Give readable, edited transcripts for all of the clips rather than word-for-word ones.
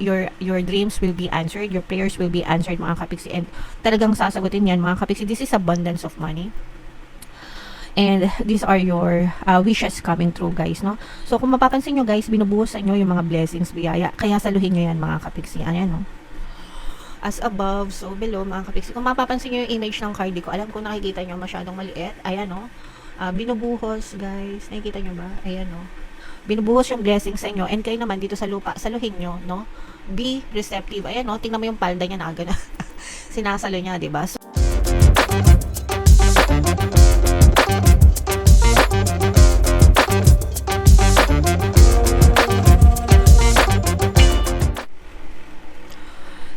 your dreams will be answered, your prayers will be answered, mga kapiksi, and talagang sasagutin yan, mga kapiksi. This is abundance of money. And these are your wishes coming true, guys, no? So, kung mapapansin nyo, guys, binubuhos sa inyo yung mga blessings, biyaya. Kaya saluhin nyo yan, mga kapiksi. Ayan, no? As above, so below, mga kapiksi. Kung mapapansin nyo yung image ng card ko, alam ko nakikita nyo masyadong maliit. Ayan, no? Binubuhos, guys. Nakikita nyo ba? Ayan, no? Binubuhos yung blessings sa inyo. And kayo naman, dito sa lupa, saluhin nyo, no? Be receptive. Ayan, no? Tingnan mo yung palda niya na agad. Sinasalo niya, diba? So,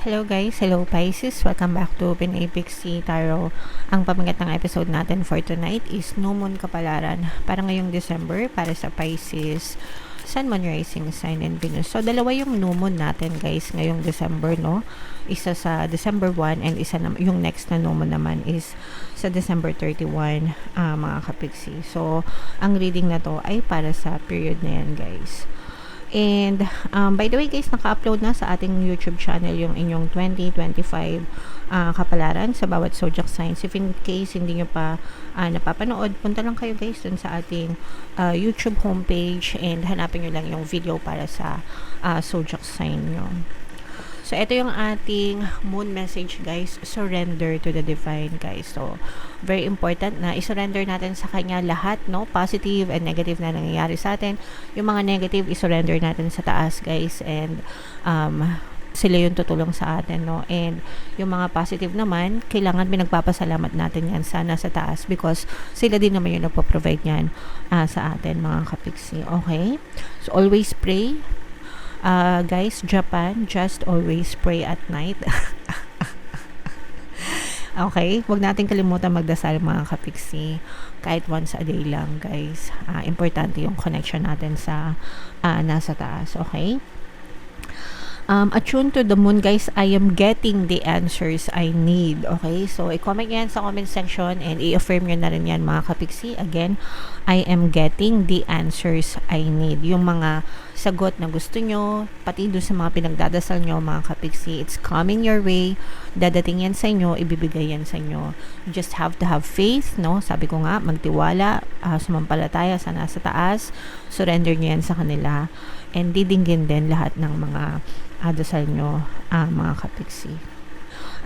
hello guys, hello Pisces, welcome back to Pinay Pixie Tarot. Ang pamagat ng episode natin for tonight is New Moon Kapalaran para ngayong December para sa Pisces, Sun, Moon, Rising Sign, and Venus. So, dalawa yung New Moon natin guys ngayong December, no? Isa sa December 1 and isa na, yung next na New Moon naman is sa December 31, mga kapiksi. So, ang reading na to ay para sa period na yan guys. And by the way guys, naka-upload na sa ating YouTube channel yung inyong 2025 kapalaran sa bawat zodiac signs. If in case hindi nyo pa napapanood, punta lang kayo guys dun sa ating YouTube homepage and hanapin nyo lang yung video para sa zodiac sign nyo. So, ito yung ating moon message guys, surrender to the divine guys. So, very important na isurrender natin sa kanya lahat, no? Positive and negative na nangyayari sa atin. Yung mga negative, isurrender natin sa taas guys. And, sila yung tutulong sa atin, no? And, yung mga positive naman, kailangan pinagpapasalamat natin yan sana sa taas because sila din naman yung nagpo-provide yan sa atin, mga kapiksi. Okay? So, always pray. Guys, Japan, just always pray at night. Okay, wag natin kalimutan magdasal, mga kapiksi, kahit once a day lang guys. Importante yung connection natin sa nasa taas. Okay, attune to the moon guys. I am getting the answers I need. Okay, so i-comment yan sa comment section and i-affirm nyo na rin yan, mga kapiksi. Again, I am getting the answers I need. Yung mga sagot na gusto nyo, pati doon sa mga pinagdadasal nyo, mga kapiksi, it's coming your way. Dadating yan sa inyo, ibibigay yan sa inyo. You just have to have faith, no? Sabi ko nga, magtiwala, sumampalataya sa nasa taas, surrender nyo yan sa kanila, and didinggin din lahat ng mga dasal nyo, mga kapiksi.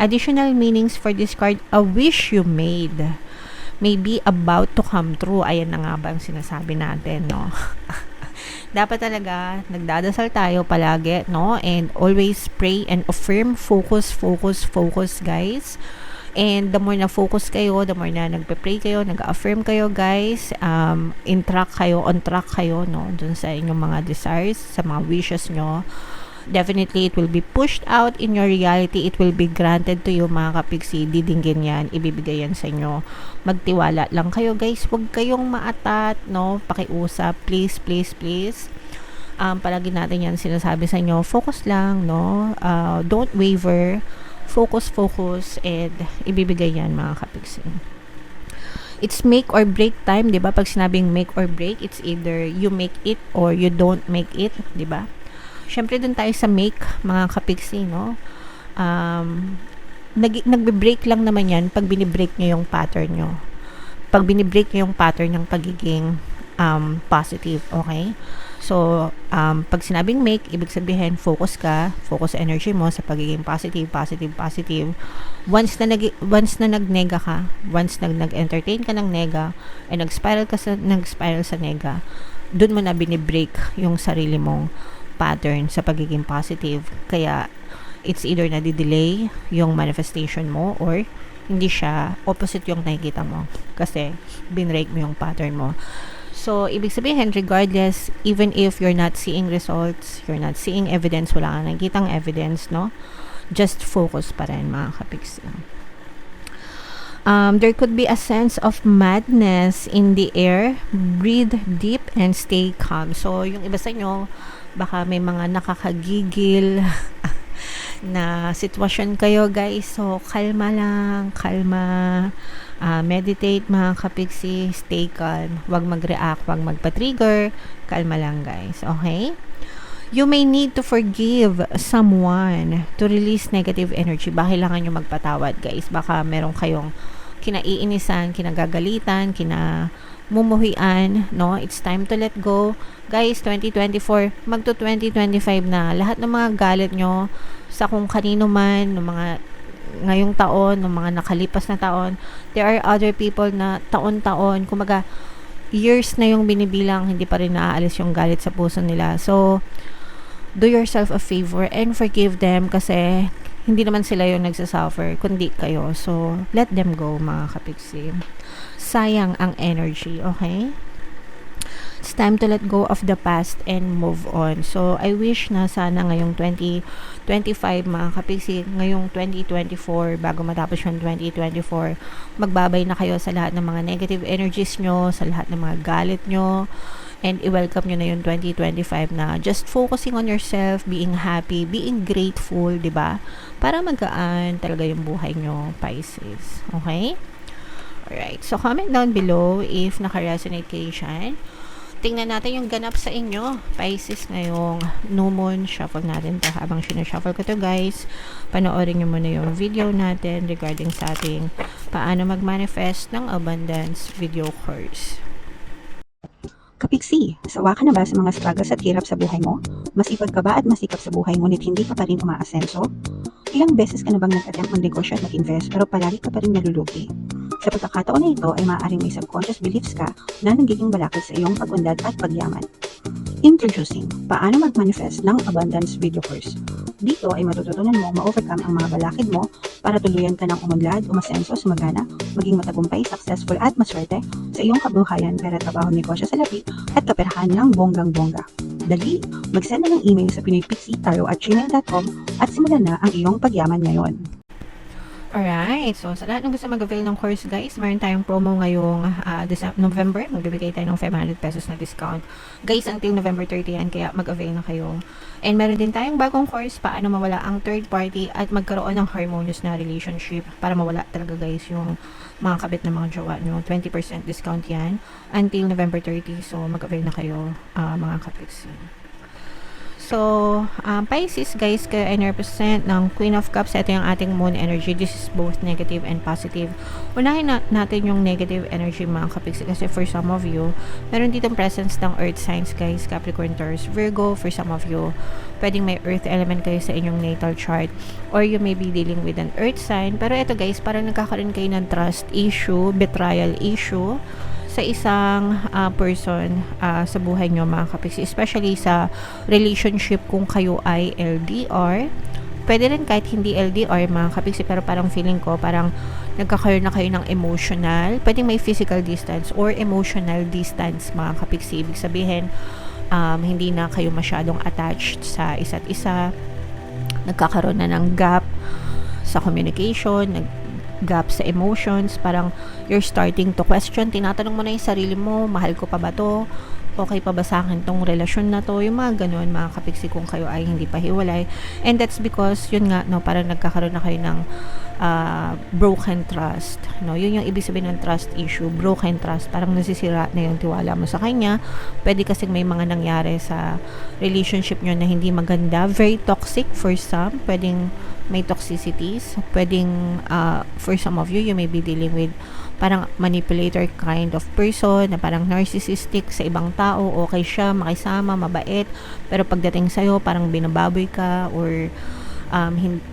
Additional meanings for this card: a wish you made may be about to come true. Ayan na nga ba ang sinasabi natin, no? Dapat talaga nagdadasal tayo palagi, no? And always pray and affirm, focus guys. And the more na focus kayo, the more na nagpe-pray kayo, nag-affirm kayo guys, on track kayo, no? Dun sa inyong mga desires, sa mga wishes nyo. Definitely, it will be pushed out in your reality. It will be granted to you, mga kapiksi. Didinggin yan. Ibibigay yan sa inyo. Magtiwala lang kayo, guys. Huwag kayong maatat, no? Pakiusap. Please. Palagi natin yan sinasabi sa inyo. Focus lang, no? Don't waver. Focus. And ibibigay yan, mga kapiksi. It's make or break time, di ba? Pag sinabing make or break, it's either you make it or you don't make it, di ba? Siyempre, dun tayo sa make, mga kapiksi, no? Nagbe-break lang naman yan pag binibreak nyo yung pattern nyo. Pag binibreak nyo yung pattern ng pagiging positive, okay? So, pag sinabing make, ibig sabihin, focus energy mo sa pagiging positive. Once na nag-nega ka, once nag-entertain ka ng nega, and nag-spiral sa nega, dun mo na binibreak yung sarili mong pattern sa pagiging positive. Kaya it's either na-delay yung manifestation mo or hindi siya, opposite yung nakikita mo kasi binrake mo yung pattern mo. So, ibig sabihin, regardless, even if you're not seeing results, you're not seeing evidence, wala kang nakikitang evidence, no? Just focus pa rin, mga kapiksi. There could be a sense of madness in the air. Breathe deep and stay calm. So, yung iba sa inyo, baka may mga nakakagigil na sitwasyon kayo guys. So, kalma. Meditate, mga kapiksi. Stay calm. Huwag mag-react, huwag magpa-trigger. Kalma lang guys. Okay? You may need to forgive someone to release negative energy. Baka kailangan nyo magpatawad, guys. Baka meron kayong kinaiinisan, kinagagalitan, kinamumuhian, no? It's time to let go. Guys, 2024, magto 2025 na. Lahat ng mga galit nyo sa kung kanino man, ng mga ngayong taon, ng mga nakalipas na taon, there are other people na taon-taon, kumaga, years na yung binibilang, hindi pa rin naaalis yung galit sa puso nila. So, do yourself a favor and forgive them kasi hindi naman sila yung nagsasuffer, kundi kayo. So, let them go, mga kapiksi. Sayang ang energy, okay? It's time to let go of the past and move on. So, I wish na sana ngayong 2025, mga kapiksi, ngayong 2024, bago matapos yung 2024, magbabay na kayo sa lahat ng mga negative energies nyo, sa lahat ng mga galit nyo, and i-welcome nyo na yung 2025 na just focusing on yourself, being happy, being grateful, di ba? Para magaan talaga yung buhay nyo, Pisces. Okay? Alright. So, comment down below if naka-resonate kayo dyan. Tingnan natin yung ganap sa inyo, Pisces, ngayong new moon. Shuffle natin to habang sinashuffle ko to, guys. Panoorin nyo muna yung video natin regarding sa ating paano mag-manifest ng abundance video course. Kapiksi, sawa ka na ba sa mga struggles at hirap sa buhay mo? Masipag ka ba at masikap sa buhay ngunit hindi ka pa rin umaasenso? Ilang beses ka na bang nag-attempt mag-negosyo at mag-invest pero palagi ka pa rin nalulugi? Sa pagkakataon na ito ay maaaring may subconscious beliefs ka na nagiging balakid sa iyong pag-unlad at pagyaman. Introducing, paano mag-manifest ng abundance video course. Dito ay matututunan mo ma-overcome ang mga balakid mo para tuluyan ka ng umunlad, umasenso, sumagana, maging matagumpay, successful at maswerte sa iyong kabuhayan, pera, trabaho, negosyo sa lapi at kaperahan ng bonggang-bongga. Dali, mag-send na ng email sa pinoypixie@gmail.com at simulan na ang iyong pagyaman ngayon. Alright, so sa lahat ng gusto mag-avail ng course, guys, meron tayong promo ngayong November. Magbibigay tayo ng 500 pesos na discount. Guys, until November 30 yan, kaya mag-avail na kayo. And meron din tayong bagong course, paano mawala ang third party at magkaroon ng harmonious na relationship para mawala talaga, guys, yung mga kabit na mga jowa nyo. 20% discount yan until November 30. So, mag-avail na kayo, mga kapits. So, Pisces, guys, kayo ay represent ng Queen of Cups. Ito yung ating moon energy. This is both negative and positive. Unahin natin yung negative energy, mga kapiksi, kasi for some of you, meron ditong presence ng earth signs, guys, Capricorn, Taurus, Virgo. For some of you, pwedeng may earth element kayo sa inyong natal chart, or you may be dealing with an earth sign. Pero ito, guys, parang nagkakaroon kayo ng trust issue, betrayal issue sa isang person sa buhay nyo, mga kapiksi, especially sa relationship kung kayo ay LDR. Pwede rin kahit hindi LDR, mga kapiksi, pero parang feeling ko parang nagkakaroon na kayo ng emotional, pwedeng may physical distance or emotional distance, mga kapiksi. Ibig sabihin, hindi na kayo masyadong attached sa isa't isa, nagkakaroon na ng gap sa communication, gap sa emotions, parang you're starting to question, tinatanong mo na yung sarili mo, mahal ko pa ba to? Okay pa ba sa akin tong relasyon na to? Yung mga ganun, mga kapiksi, kung kayo ay hindi pa hiwalay. And that's because, yun nga, no, parang nagkakaroon na kayo ng broken trust. No? Yun yung ibig sabihin ng trust issue, broken trust. Parang nasisira na yung tiwala mo sa kanya. Pwede kasing may mga nangyari sa relationship nyo na hindi maganda, very toxic for some, pwedeng may toxicities, pwedeng for some of you, you may be dealing with parang manipulator kind of person na parang narcissistic sa ibang tao. Okay siya, makisama, mabait, pero pagdating sa'yo, parang binababoy ka or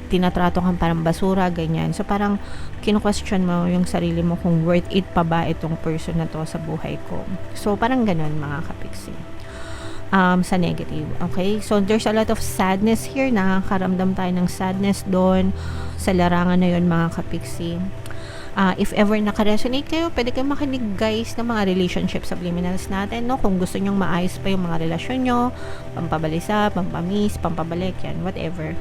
tinatrato kang parang basura, ganyan. So parang kinu-question mo yung sarili mo kung worth it pa ba itong person na to sa buhay ko. So parang ganun, mga kapiksi. Sa negative, okay? So there's a lot of sadness here, nakakaramdam tayo ng sadness doon sa larangan na yun, mga kapiksi. If ever naka-resonate kayo, pwede kayo makinig, guys, ng mga relationship subliminals natin, no? Kung gusto nyong maayos pa yung mga relasyon nyo, pampabalisa, pampamiss, pampabalik, yan, whatever.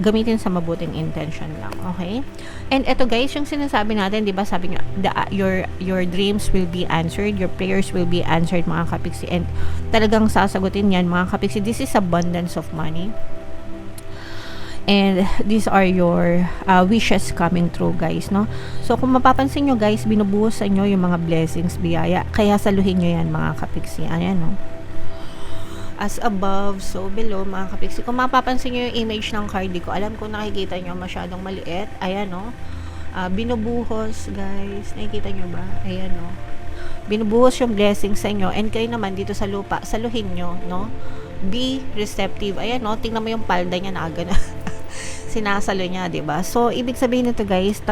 Gamitin sa mabuting intention lang, okay? And eto, guys, yung sinasabi natin, di ba, sabi nyo, your dreams will be answered, your prayers will be answered, mga kapiksi, and talagang sasagutin yan, mga kapiksi. This is abundance of money. And these are your wishes coming true, guys, no? So, kung mapapansin nyo, guys, binubuhos sa inyo yung mga blessings, biyaya. Kaya saluhin nyo yan, mga kapiksi. Ayan, no? as above, so below, mga kapiksi. Kung mapapansin nyo yung image ng card ko, alam ko nakikita nyo masyadong maliit. Ayan, no? Binubuhos, guys. Nakikita nyo ba? Ayan, no? Binubuhos yung blessing sa inyo. And kayo naman dito sa lupa, saluhin nyo, no? Be receptive. Ayan, no? Tingnan mo yung palda niya na aga na. Sinasalo niya, 'di ba? So ibig sabihin nito, guys,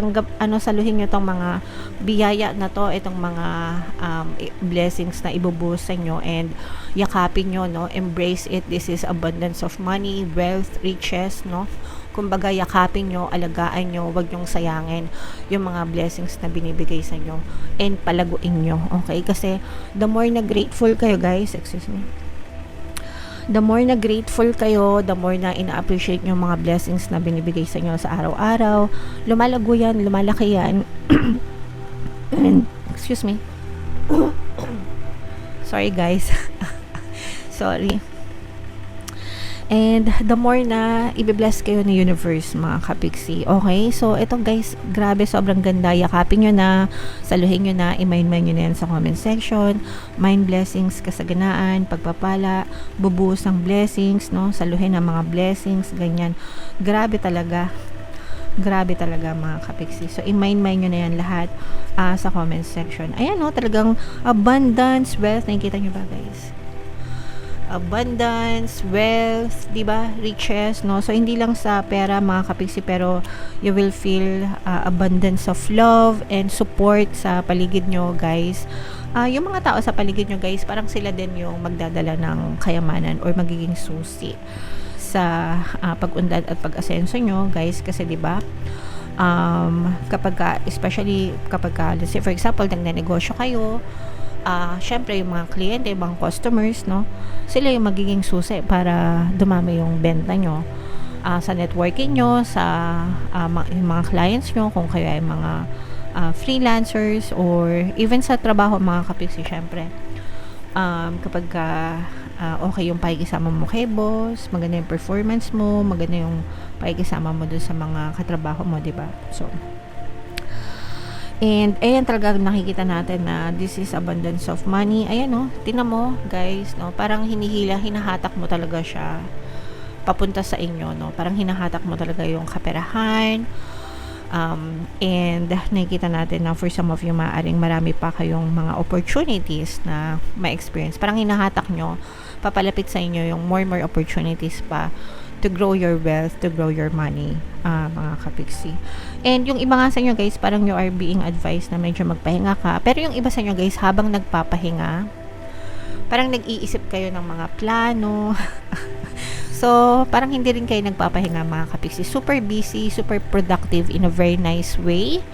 saluhin niyo tong mga biyaya na to, itong mga blessings na ibubuhos sa inyo, and yakapin niyo, no? Embrace it. This is abundance of money, wealth, riches, no? Kumbaga, yakapin nyo, alagaan nyo, wag nyong sayangin yung mga blessings na binibigay sa inyo, and palaguin nyo, okay? Kasi the more na grateful kayo, guys, the more na grateful kayo, the more na ina-appreciate nyo mga blessings na binibigay sa inyo sa araw-araw, lumalago yan, lumalaki yan. And, excuse me. Sorry, guys. Sorry. And the more na i-bless kayo ng universe, mga kapiksi. Okay? So, ito, guys, grabe, sobrang ganda. Yakapin nyo na, saluhin nyo na, i-mind nyo na yan sa comment section. Mind blessings, kasaganaan, pagpapala, bubuhos ng blessings, no? Saluhin ang mga blessings, ganyan. Grabe talaga. Grabe talaga, mga kapiksi. So, i-mind nyo na yan lahat sa comment section. Ayan, no? Talagang abundance, wealth. Nakikita nyo ba, guys? Abundance, wealth, 'di ba? Riches, no? So hindi lang sa pera, mga kapiksi, pero you will feel abundance of love and support sa paligid nyo, guys. Yung mga tao sa paligid nyo, guys, parang sila din yung magdadala ng kayamanan or magiging susi sa pag-unlad at pag-asenso nyo, guys, kasi 'di ba? Especially kapag let's say for example, nagnenegosyo kayo, syempre yung mga kliyente, yung mga customers, no, sila yung magiging susi para dumami yung benta nyo, sa networking nyo, sa yung mga clients nyo, kung kayo ay mga freelancers, or even sa trabaho, mga kapiksi. Syempre kapag okay yung pakikisama mo kay boss, maganda yung performance mo, maganda yung pakikisama mo dun sa mga katrabaho mo, diba? So and ayan, talaga nakikita natin na this is abundance of money. Ayan, no, tingnan mo, guys, no, parang hinahatak mo talaga siya papunta sa inyo, no, parang hinahatak mo talaga yung kaperahan. And nakikita natin na for some of you, maaaring marami pa kayong mga opportunities na ma-experience. Parang hinahatak nyo, papalapit sa inyo yung more opportunities pa to grow your wealth, to grow your money, mga kapiksi. And yung iba nga sa inyo, guys, parang you are being advised na medyo magpahinga ka. Pero yung iba sa inyo, guys, habang nagpapahinga, parang nag-iisip kayo ng mga plano. So, parang hindi rin kayo nagpapahinga, mga kapiksi. Super busy, super productive in a very nice way.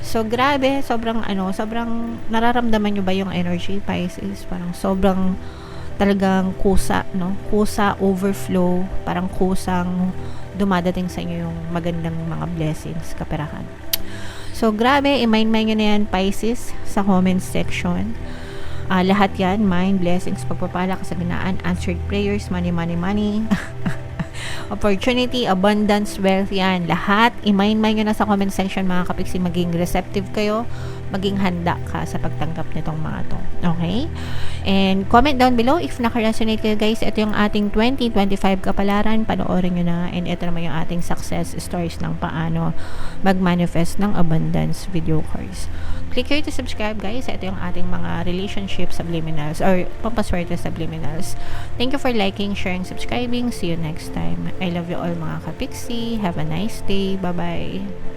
So, grabe, sobrang nararamdaman nyo ba yung energy, Pisces? Parang sobrang talagang kusa, no? Kusa, overflow, parang kusang dumadating sa inyo yung magandang mga blessings, kaperahan. So, grabe, i-mind nyo na yan, Pisces, sa comment section. Lahat yan, mind, blessings, pagpapala, kasaganaan, answered prayers, money, opportunity, abundance, wealth, yan. Lahat, i-mind nyo na sa comment section, mga kapiksi. Maging receptive kayo, maging handa ka sa pagtanggap nitong mga to. Okay? And comment down below if naka-resonate kayo, guys. Ito yung ating 2025 kapalaran. Panoorin nyo na. And ito naman yung ating success stories ng paano mag-manifest ng abundance video course. Click here to subscribe, guys. Ito yung ating mga relationship subliminals or pampaswerte subliminals. Thank you for liking, sharing, subscribing. See you next time. I love you all, mga kapiksi. Have a nice day. Bye-bye.